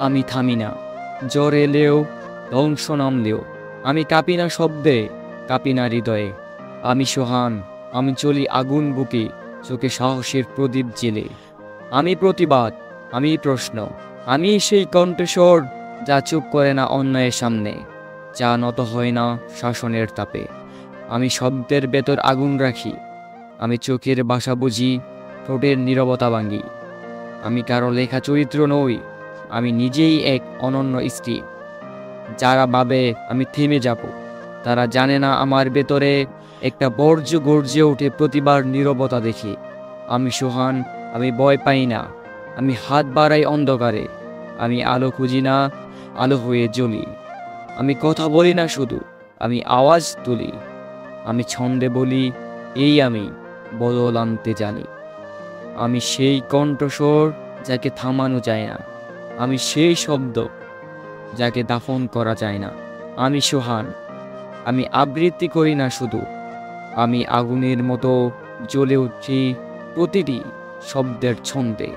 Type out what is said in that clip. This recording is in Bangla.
আমি থামি না, জ্বর এলেও ধ্বংস নামলেও। আমি কাঁপি না শব্দে, কাঁপি না হৃদয়ে। আমি সোহান, আমি চলি আগুন বুকে, চোখে সাহসের প্রদীপ জেলে। আমি প্রতিবাদ, আমি প্রশ্ন, আমি সেই কণ্ঠস্বর যা চুপ করে না অন্যায়ের সামনে, যা নত হয় না শাসনের তাপে। আমি শব্দের ভেতর আগুন রাখি, আমি চোখের ভাষা বুঝি, ঠোঁটের নীরবতা ভাঙি। আমি কারো লেখা চরিত্র নই, আমি নিজেই এক অনন্য স্ত্রী। যারা ভাবে আমি থেমে যাব, তারা জানে না আমার ভেতরে একটা বর্জ্য গর্জে ওঠে প্রতিবার নীরবতা দেখে। আমি সোহান, আমি ভয় পাই না, আমি হাত বাড়াই অন্ধকারে। আমি আলো খুঁজি না, আলো হয়ে জ্বলি। আমি কথা বলি না শুধু, আমি আওয়াজ তুলি। আমি ছন্দে বলি, এই আমি বদল আনতে জানি। আমি সেই কণ্ঠস্বর যাকে থামানো যায় না, আমি সেই শব্দ যাকে দাফন করা যায় না। আমি সোহান, আমি আবৃত্তি করি না শুধু, আমি আগুনের মতো জ্বলে উঠি প্রতিটি শব্দের ছন্দে।